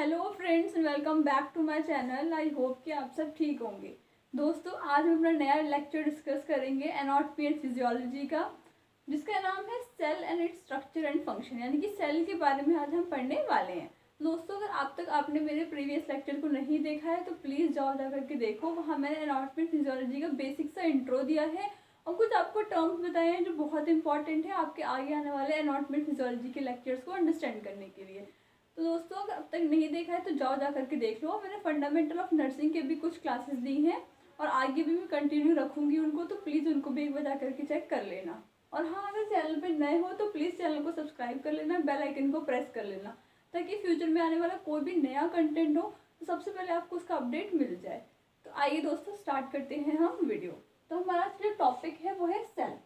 Hello friends, welcome back to my channel. I hope कि आप सब ठीक होंगे। दोस्तों, आज हम अपना नया लेक्चर डिस्कस करेंगे एनाटॉमी एंड फिजियोलॉजी का, जिसका नाम है cell and its structure and function, यानी कि सेल के बारे में आज हम पढ़ने वाले हैं। दोस्तों, अगर आप तक आपने मेरे प्रीवियस लेक्चर को नहीं देखा है तो प्लीज़ जाओ जा करके देखो। वहाँ मैंने एनाटॉमी एंड फिजियोलॉजी का बेसिक सा इंट्रो दिया है और कुछ आपको टर्म्स बताए हैं जो बहुत इंपॉर्टेंट है आपके आगे आने वाले एनाटॉमी एंड फिजियोलॉजी के लेक्चर्स को अंडरस्टैंड करने के लिए। तो दोस्तों, अगर अब तक नहीं देखा है तो जाओ जा करके देख लो। मैंने फंडामेंटल ऑफ नर्सिंग के भी कुछ क्लासेस दी हैं और आगे भी मैं कंटिन्यू रखूँगी उनको, तो प्लीज़ उनको भी एक बार जा करके चेक कर लेना। और हाँ, अगर चैनल पे नए हो तो प्लीज़ चैनल को सब्सक्राइब कर लेना, बेल आइकन को प्रेस कर लेना, ताकि फ्यूचर में आने वाला कोई भी नया कंटेंट हो तो सबसे पहले आपको उसका अपडेट मिल जाए। तो आइए दोस्तों, स्टार्ट करते हैं हम वीडियो। तो हमारा जो टॉपिक है वो है सेल।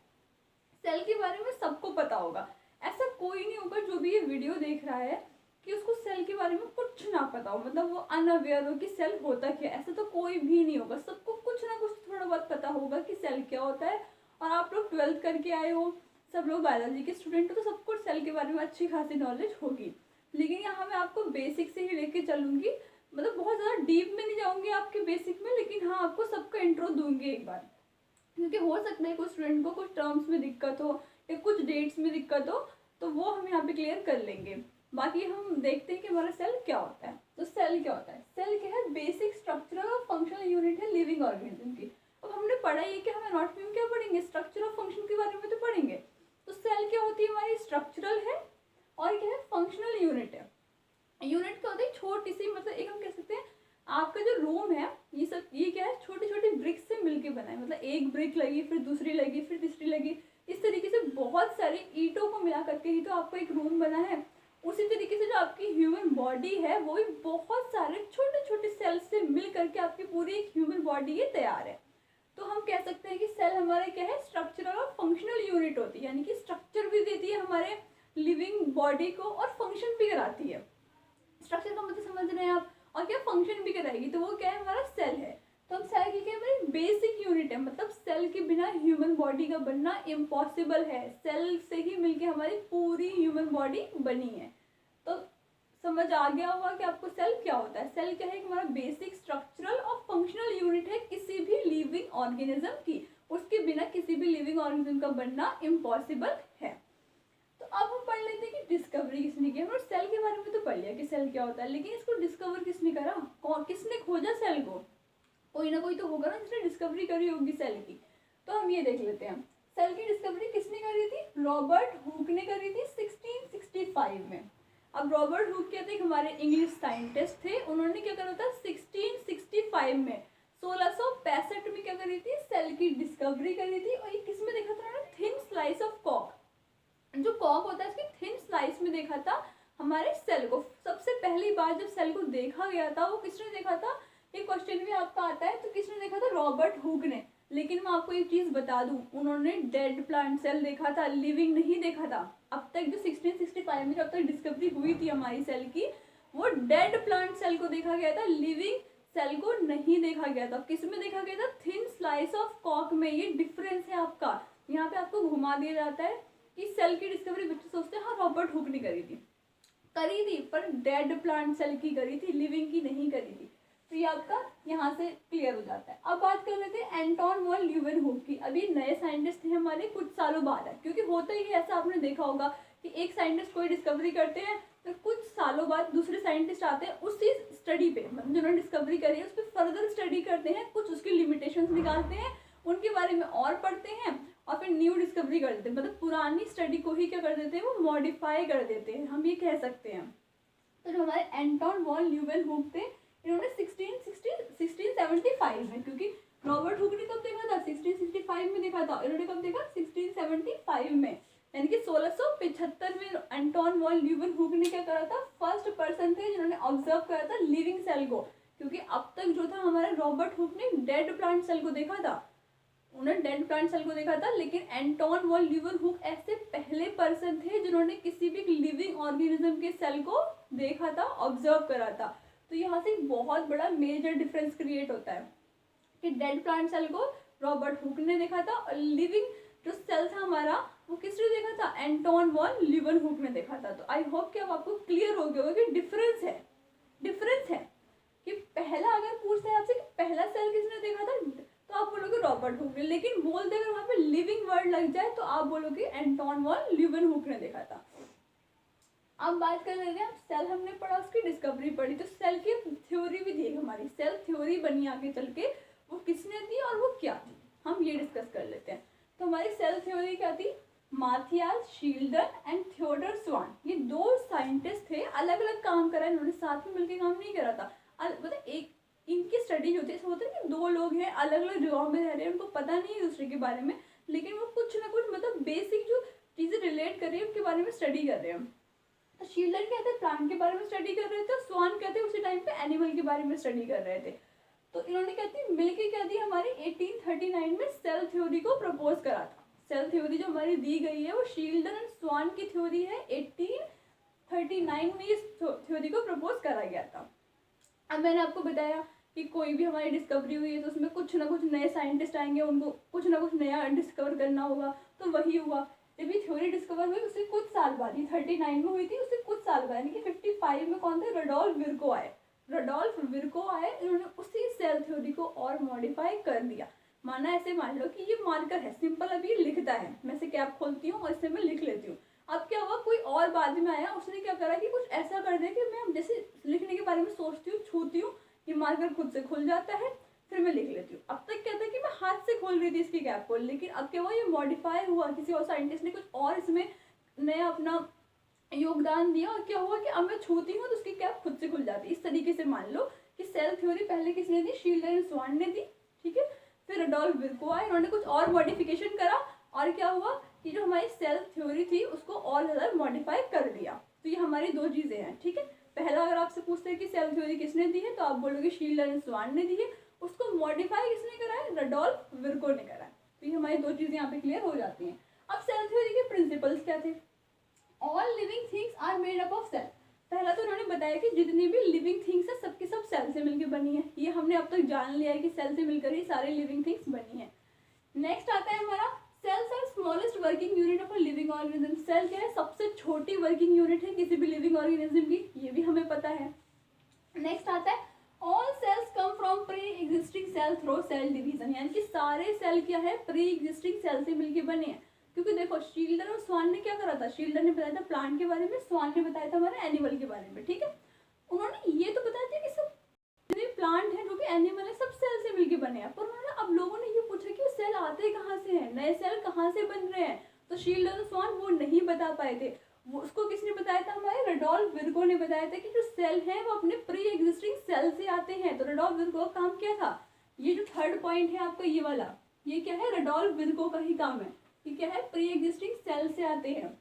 सेल के बारे में सबको पता होगा, ऐसा कोई नहीं होगा जो भी ये वीडियो देख रहा है कि उसको सेल के बारे में कुछ ना पता हो, मतलब वो अनअवेयर हो कि सेल होता क्या। ऐसा तो कोई भी नहीं होगा, सबको कुछ ना कुछ थोड़ा बहुत पता होगा कि सेल क्या होता है। और आप लोग 12th करके आए हो, सब लोग बायोलॉजी के स्टूडेंट हो, तो सबको सेल के बारे में अच्छी खासी नॉलेज होगी। लेकिन यहाँ मैं आपको बेसिक से ही लेके चलूँगी, मतलब बहुत ज़्यादा डीप में नहीं जाऊँगी आपके बेसिक में, लेकिन हाँ आपको सबका इंट्रो दूंगी एक बार, क्योंकि हो सकता है कुछ स्टूडेंट को कुछ टर्म्स में दिक्कत हो या कुछ डेट्स में दिक्कत हो, तो वो हम यहाँ पे क्लियर कर लेंगे। बाकी हम देखते हैं कि हमारा सेल क्या होता है। तो सेल क्या होता है? सेल क्या है? बेसिक स्ट्रक्चरल और फंक्शनल यूनिट है लिविंग ऑर्गेनिज्म की। अब हमने पढ़ा ही कि हम एनाटॉमी में क्या पढ़ेंगे, स्ट्रक्चर और फंक्शन के बारे में तो पढ़ेंगे। तो सेल क्या होती है? हमारी स्ट्रक्चरल है और क्या है? फंक्शनल यूनिट है। यूनिट क्या होती है? छोटी सी, मतलब एक हम कह सकते हैं आपका जो रूम है, ये सब ये क्या है? छोटी छोटी ब्रिक्स से मिलके बना है। मतलब एक ब्रिक लगी, फिर दूसरी लगी, फिर तीसरी लगी, इस तरीके से बहुत सारी ईंटों को मिला करके ही तो आपको एक रूम बना है। उसी तरीके से जो आपकी ह्यूमन बॉडी है वो भी बहुत सारे छोटे छोटे सेल्स से मिल करके आपकी पूरी एक ह्यूमन बॉडी ये तैयार है। तो हम कह सकते हैं कि सेल हमारे क्या है? स्ट्रक्चरल और फंक्शनल यूनिट होती है, यानी कि स्ट्रक्चर भी देती है हमारे लिविंग बॉडी को और फंक्शन भी कराती है। स्ट्रक्चर का मतलब समझ रहे हैं आप, और क्या फंक्शन भी कराएगी, तो वो क्या है? हमारा सेल है। तो हम सेल की क्या है? बेसिक यूनिट है, मतलब सेल के बिना ह्यूमन बॉडी का बनना इम्पॉसिबल है। सेल से ही मिलके हमारी पूरी ह्यूमन बॉडी बनी है। तो समझ आ गया होगा कि आपको सेल क्या होता है। सेल क्या है? हमारा बेसिक स्ट्रक्चरल और फंक्शनल यूनिट है किसी भी लिविंग ऑर्गेनिज्म की। उसके बिना किसी भी लिविंग ऑर्गेनिज्म का बनना इम्पॉसिबल है। तो अब हम पढ़ लेते हैं कि डिस्कवरी किसने की। हमने सेल के बारे में तो पढ़ लिया कि सेल क्या होता है, लेकिन इसको डिस्कवर किसने करा? किसने खोजा सेल को? कोई ना कोई तो होगा ना जिसने डिस्कवरी करी होगी सेल की। तो हम ये देख लेते हैं, सेल की डिस्कवरी किसने करी थी? रॉबर्ट हुक ने करी थी 1665 में। अब रॉबर्ट हुक क्या थे? हमारे इंग्लिश साइंटिस्ट थे। उन्होंने क्या करा था 1665 में, 1665 में क्या करी थी? सेल की डिस्कवरी करी थी। और ये किसमें देखा था उन्होंने? थिन स्लाइस ऑफ कॉक, जो कॉक होता है इसकी थिन स्लाइस में देखा था हमारे सेल को। सबसे पहली बार जब सेल को देखा गया था वो किसने देखा था? ये क्वेश्चन भी आपका आता है, तो किसने देखा था? रॉबर्ट हुक ने। लेकिन मैं आपको एक चीज बता दूं, उन्होंने डेड प्लांट सेल देखा था, लिविंग नहीं देखा था। अब तक जो 1665 में जब तक डिस्कवरी हुई थी हमारी सेल की, वो डेड प्लांट सेल को देखा गया था, लिविंग सेल को नहीं देखा गया था। किस में देखा गया था? थिन स्लाइस ऑफ कॉक में। ये डिफरेंस है आपका, यहाँ पे आपको घुमा दिया जाता है कि सेल की डिस्कवरी बच्चे सोचते हैं हाँ रॉबर्ट हुक ने करी थी, पर डेड प्लांट सेल की करी थी, लिविंग की नहीं करी थी। तो ये आपका यहाँ से क्लियर हो जाता है। अब बात कर लेते हैं एंटोन वॉन ल्यूवेनहुक की। अभी नए साइंटिस्ट थे हमारे, कुछ सालों बाद है, क्योंकि होता ही ऐसा आपने देखा होगा कि एक साइंटिस्ट कोई डिस्कवरी करते हैं तो कुछ सालों बाद दूसरे साइंटिस्ट आते हैं उसी स्टडी पे, मतलब जिन्होंने डिस्कवरी करी है उस पर फर्दर स्टडी करते हैं, कुछ उसकी लिमिटेशंस निकालते हैं, उनके बारे में और पढ़ते हैं और फिर न्यू डिस्कवरी कर देते हैं। मतलब पुरानी स्टडी को ही क्या कर देते हैं? वो मॉडिफाई कर देते हैं, हम ये कह सकते हैं। तो जो हमारे एंटोन वॉन ल्यूवेनहुक थे, इन्होंने 1675 में, क्योंकि रॉबर्ट हुक ने कब देखा था? 1665 में देखा था, इन्होंने कब देखा? 1675 में, यानी कि 1675 में एंटोन वॉन ल्यूवेनहुक ने क्या करा था? फर्स्ट पर्सन थे जिन्होंने ऑब्जर्व करा था लिविंग सेल को। क्योंकि अब तक जो था हमारे रॉबर्ट हुक ने डेड प्लांट सेल को देखा था, उन्होंने डेड प्लांट सेल को देखा था, लेकिन एंटोन वॉन ल्यूवेनहुक ऐसे पहले पर्सन थे जिन्होंने किसी भी लिविंग ऑर्गेनिज्म के सेल को देखा था, ऑब्जर्व करा था। तो यहाँ से एक बहुत बड़ा मेजर डिफरेंस क्रिएट होता है कि डेड प्लांट सेल को रॉबर्ट हुक ने देखा था और लिविंग जो सेल था हमारा वो किसने देखा था? एंटोन वॉन ल्यूवेनहुक ने देखा था। तो आई होप कि अब आपको क्लियर हो गया होगा कि डिफरेंस है डिफरेंस है कि पहला अगर पूछते हैं आपसे कि पहला सेल किसने देखा था, तो आप बोलोगे रॉबर्ट हुक ने, लेकिन बोल दे अगर वहाँ पे लिविंग वर्ड लग जाए तो आप बोलोगे एंटोन वॉन ल्यूवेनहुक ने देखा था। अब बात कर लेते हैं, सेल हमने पढ़ा, उसकी डिस्कवरी पढ़ी, तो सेल की थ्योरी भी थी हमारी, सेल थ्योरी बनी आगे चल के, वो किसने दी और वो क्या थी, हम ये डिस्कस कर लेते हैं। तो हमारी सेल थ्योरी क्या थी, माथियास शिल्डन एंड थियोडर स्वान, ये दो साइंटिस्ट थे, अलग अलग काम करा, इन्होंने साथ में मिलकर काम नहीं करा था। मतलब एक इनकी स्टडी होती है, ऐसा होता है कि दो लोग हैं अलग अलग जगहों में रह रहे हैं, उनको पता नहीं है दूसरे के बारे में, लेकिन वो कुछ ना कुछ मतलब बेसिक जो चीज़ें रिलेट कर रही है उनके बारे में स्टडी कर रहे हैं। तो शील्डन कहते हैं प्लांट के बारे में स्टडी कर रहे थे, स्वान कहते हैं उसी टाइम पे एनिमल के बारे में स्टडी कर रहे थे। तो इन्होंने कहती है मिलके क्या दी, हमारी 1839 में सेल थ्योरी को प्रपोज करा था। सेल थ्योरी जो हमारी दी गई है वो शील्डन एंड स्वान की थ्योरी है, 1839 में इस थ्योरी को प्रपोज करा गया था। अब मैंने आपको बताया कि कोई भी हमारी डिस्कवरी हुई है तो उसमें कुछ ना कुछ नए साइंटिस्ट आएंगे, उनको कुछ ना कुछ नया डिस्कवर करना होगा, तो वही हुआ। जब ये थ्योरी डिस्कवर हुई उससे कुछ साल बाद, ये 39 में हुई थी, उससे कुछ साल बाद यानी कि 55 में कौन थे, रडोल्फ विर्को आए। रडोल्फ विर्को आए, इन्होंने उसी सेल थ्योरी को और मॉडिफाई कर दिया। माना ऐसे मान लो कि ये मार्कर है, सिंपल अभी लिखता है, मैं से कैप खोलती हूँ और इससे मैं लिख लेती हूँ। अब क्या हुआ, कोई और बाद में आया, उसने क्या करा कि कुछ ऐसा कर दिया कि मैं जैसे लिखने के बारे में सोचती हूँ, छूती हूँ, ये मार्कर खुद से खुल जाता है, फिर मैं लिख लेती हूँ। अब तक क्या था कि मैं हाथ से खोल रही थी इसकी कैप को, लेकिन अब क्या हुआ, ये मॉडिफाई हुआ, किसी और साइंटिस्ट ने कुछ और इसमें नया अपना योगदान दिया, और क्या हुआ कि अब मैं छूती हूँ तो उसकी कैप खुद से खुल जाती है। इस तरीके से मान लो कि सेल थ्योरी पहले किसने दी, शील्डन एंड स्वान ने दी, ठीक है। फिर रडोल्फ विर्को आए, इन्होंने कुछ और मॉडिफिकेशन करा, और क्या हुआ कि जो हमारी सेल थ्योरी थी उसको और ज़्यादा मॉडिफाई कर दिया। तो ये हमारी दो चीज़ें हैं, ठीक है। पहला अगर आपसे पूछते हैं कि सेल थ्योरी किसने दी है, तो आप बोलोगे शील्डन एंड स्वान ने दी है। उसको मॉडिफाई किसने करा है, रडोल्फ विर्को ने करा है। तो ये हमारी दो चीज़ें यहाँ पे क्लियर हो जाती हैं। अब सेल थ्योरी के प्रिंसिपल्स क्या थे, all living things are made up of cell. पहला तो उन्होंने बताया कि जितनी भी लिविंग थिंग्स है सबकी सब सेल से मिलकर बनी है, ये हमने अब तक जान लिया है कि सेल से मिलकर ही सारे लिविंग थिंग्स बनी है। नेक्स्ट आता है हमारा cells are smallest working unit of a living organism. Cell क्या है, सबसे छोटी वर्किंग यूनिट है किसी भी लिविंग ऑर्गेनिज्म की, ये भी हमें पता है। नेक्स्ट आता है all cells come from pre existing cell through cell division, यानी कि सारे सेल क्या है, प्री एग्जिस्टिंग सेल से मिलकर बने हैं। क्योंकि देखो शील्डन और स्वान ने क्या करा था, शील्डन ने बताया था प्लांट के बारे में, स्वान ने बताया था हमारे एनिमल के बारे में, ठीक है। उन्होंने ये तो बताया था कि सब जितने प्लांट है जो भी एनिमल है सब सेल से मिलकर बने हैं, पर उन्होंने अब लोगों ने ये पूछा कि सेल आते कहाँ से हैं, नए सेल कहाँ से बन रहे हैं, तो शील्डन और स्वान वो नहीं बता पाए थे। वो उसको किसने बताया था, हमारे रडोल्फ विर्को ने बताया था कि जो सेल है वो अपने प्री एग्जिस्टिंग सेल से आते हैं। तो रडोल्फ विर्को का काम क्या था, ये जो थर्ड पॉइंट है आपका ये वाला, ये क्या है, रडोल्फ विर्को का ही काम है। ये क्या है, प्री एग्जिस्टिंग सेल से आते हैं।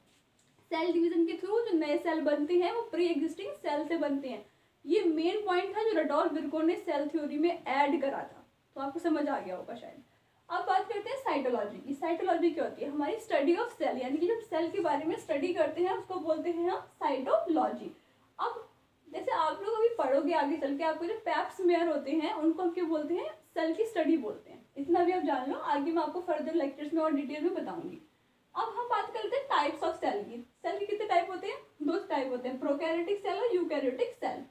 सेल डिवीजन के थ्रू जो नए सेल बनते हैं वो प्री एग्जिस्टिंग सेल से बनते हैं। ये मेन पॉइंट था जो रडोल्फ विर्को ने सेल थ्योरी में ऐड करा था, तो आपको समझ आ गया होगा शायद। अब बात करते हैं साइटोलॉजी की। साइटोलॉजी क्या होती है, हमारी स्टडी ऑफ सेल, यानी कि जब सेल के बारे में स्टडी करते हैं उसको बोलते हैं हम साइटोलॉजी। अब जैसे आप लोग अभी पढ़ोगे आगे चल के, आपको जो पैप स्मेयर होते हैं उनको हम क्या बोलते हैं, सेल की स्टडी बोलते हैं। इतना भी आप जान लो, आगे मैं आपको फर्दर लेक्चर्स में और डिटेल में बताऊंगी। अब हम बात करते हैं टाइप्स ऑफ सेल की। सेल के कितने टाइप होते हैं, दो टाइप होते हैं, प्रोकैरियोटिक सेल और यूकैरियोटिक सेल।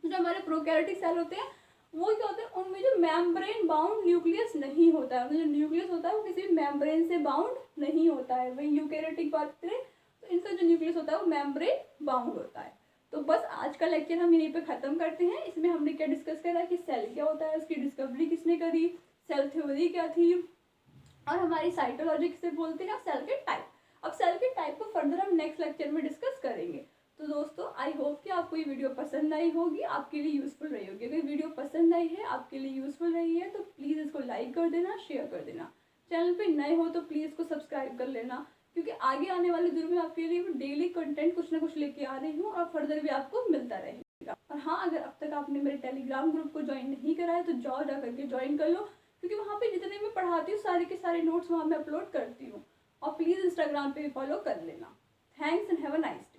जो हमारे प्रोकैरियोटिक सेल होते हैं वो क्या होता है, उनमें जो मेम्ब्रेन बाउंड न्यूक्लियस नहीं होता है, जो न्यूक्लियस होता है वो किसी भी मेम्ब्रेन से बाउंड नहीं होता है। वही यूकैरियोटिक बात करें तो इनका जो न्यूक्लियस होता है वो मेम्ब्रेन बाउंड होता है। तो बस आज का लेक्चर हम यहीं पे खत्म करते हैं। इसमें हमने क्या डिस्कस करा कि सेल क्या होता है, उसकी डिस्कवरी किसने करी, सेल थ्योरी क्या थी, और हमारी साइटोलॉजी किसे बोलते हैं, सेल के टाइप। अब सेल के टाइप को फर्दर हम नेक्स्ट लेक्चर में डिस्कस करेंगे। तो दोस्तों आई होप कि आपको ये वीडियो पसंद आई होगी, आपके लिए यूजफुल रही होगी। अगर वीडियो पसंद आई है, आपके लिए यूजफुल रही है, तो प्लीज़ इसको लाइक कर देना, शेयर कर देना। चैनल पे नए हो तो प्लीज़ इसको सब्सक्राइब कर लेना, क्योंकि आगे आने वाले दिनों में आपके लिए डेली कंटेंट कुछ ना कुछ लेके आ रही हूँ और फर्दर भी आपको मिलता रहेगा। और हाँ, अगर अब तक आपने मेरे टेलीग्राम ग्रुप को ज्वाइन नहीं करा है तो जाओ जा करके ज्वाइन कर लो, क्योंकि वहाँ पे जितने मैं पढ़ाती हूँ सारे के सारे नोट्स वहाँ मैं अपलोड करती हूँ। और प्लीज़ इंस्टाग्राम पे भी फॉलो कर लेना। Thanks and have a nice day.